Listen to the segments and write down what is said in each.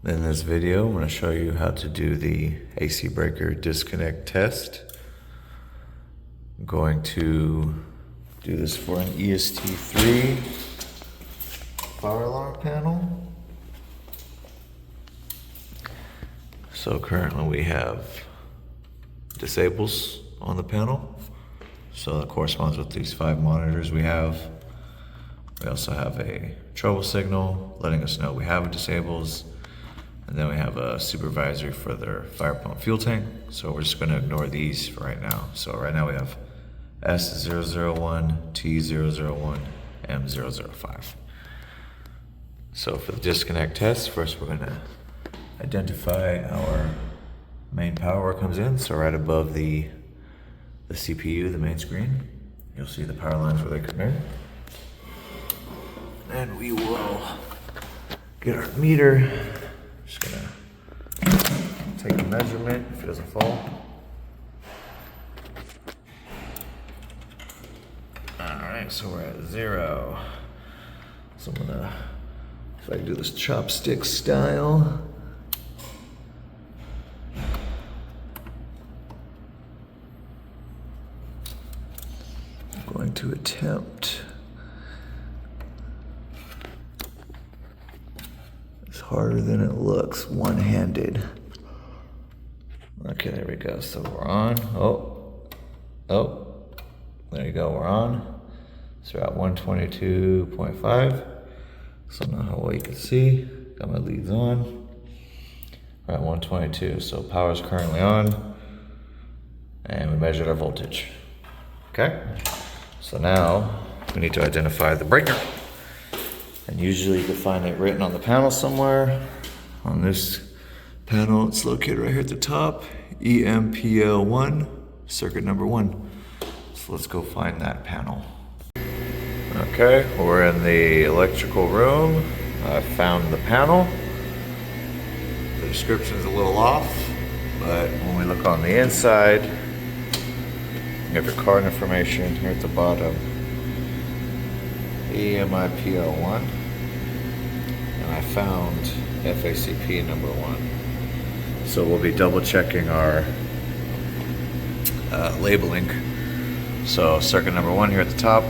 In this video, I'm going to show you how to do the AC breaker disconnect test. I'm going to do this for an EST3 fire alarm panel. So currently we have disables on the panel. So that corresponds with these 5 monitors we have. We also have a trouble signal letting us know we have disables. And then we have a supervisor for their fire pump fuel tank. So we're just going to ignore these for right now. So right now we have S001, T001, M005. So for the disconnect test, first we're going to identify our main power where it comes in. So right above the CPU, the main screen, you'll see the power lines where they come in. And we will get our meter. Just gonna take a measurement if it doesn't fall. Alright, so we're at 0. So I'm gonna, if I can do this chopstick style. I'm going to attempt. Harder than it looks, one-handed. Okay, there we go. So we're on. Oh, there you go. We're on. So we're at 122.5. So now how well you can see. Got my leads on. We're at 122. So power is currently on, and we measured our voltage. Okay. So now we need to identify the breaker. And usually you can find it written on the panel somewhere. On this panel, it's located right here at the top. EMPL1, circuit number 1. So let's go find that panel. Okay, we're in the electrical room. I found the panel. The description is a little off, but when we look on the inside, you have your card information here at the bottom. EMIPL1. I found FACP number 1. So we'll be double checking our labeling. So circuit number 1 here at the top.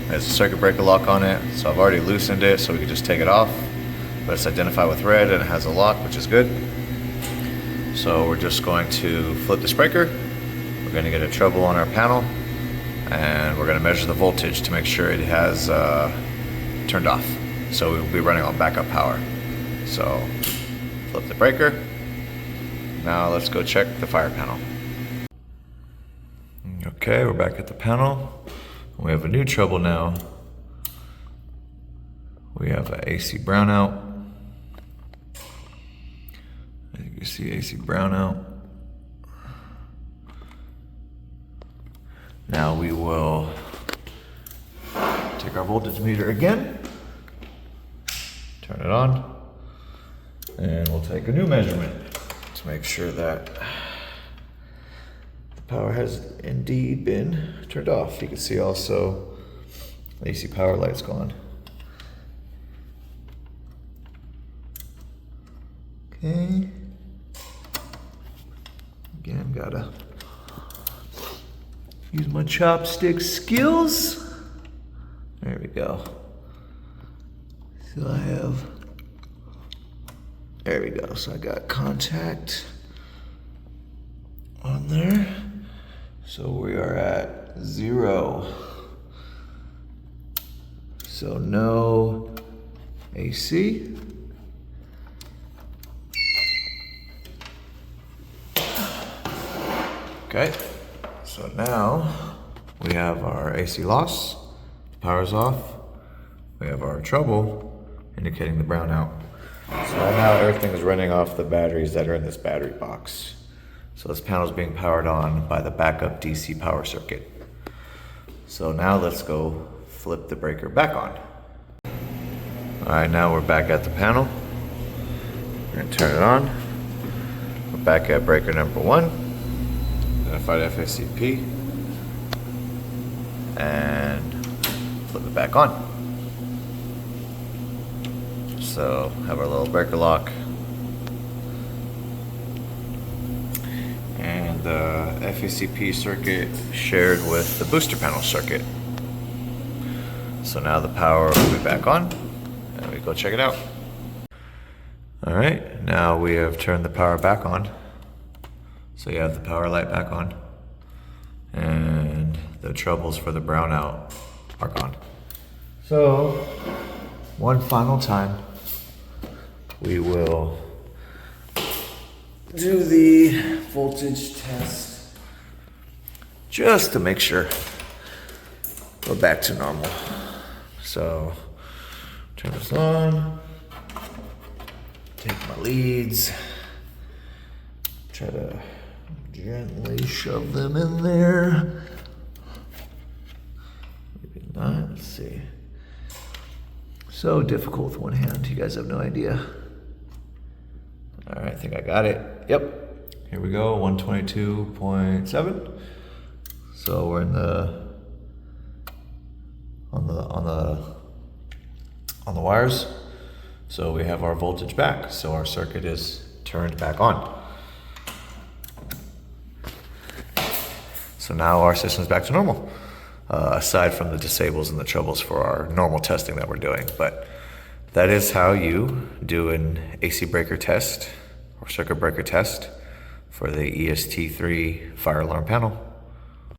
There's a circuit breaker lock on it. So I've already loosened it so we can just take it off. But it's identified with red and it has a lock, which is good. So we're just going to flip this breaker. We're going to get a trouble on our panel. And we're going to measure the voltage to make sure it has turned off. So we'll be running on backup power. So flip the breaker. Now let's go check the fire panel. Okay, we're back at the panel. We have a new trouble now. We have an AC brownout. As you can see, AC brownout. Now we will take our voltage meter again, turn it on, and we'll take a new measurement to make sure that the power has indeed been turned off. You can see also the AC power light's gone. Okay. Again, gotta use my chopstick skills. There we go. So I have, there we go. So I got contact on there. So we are at 0. So no AC. Okay. So now we have our AC loss, power's off, we have our trouble indicating the brownout. So right now everything is running off the batteries that are in this battery box. So this panel is being powered on by the backup DC power circuit. So now let's go flip the breaker back on. Alright, now we're back at the panel. We're going to turn it on. We're back at breaker number 1. Identified FACP and flip it back on. So have our little breaker lock. And the FACP circuit shared with the booster panel circuit. So now the power will be back on, and we go check it out. All right, now we have turned the power back on. So you have the power light back on, and the troubles for the brownout are gone. So one final time, we will do the voltage test just to make sure we're back to normal. So turn this on, take my leads, try to gently shove them in there. Maybe not, let's see. So difficult with one hand, you guys have no idea. All right, I think I got it. Yep, here we go, 122.7. So we're in on the wires. So we have our voltage back. So our circuit is turned back on. So now our system's back to normal. Aside from the disables and the troubles for our normal testing that we're doing. But that is how you do an AC breaker test or circuit breaker test for the EST3 fire alarm panel.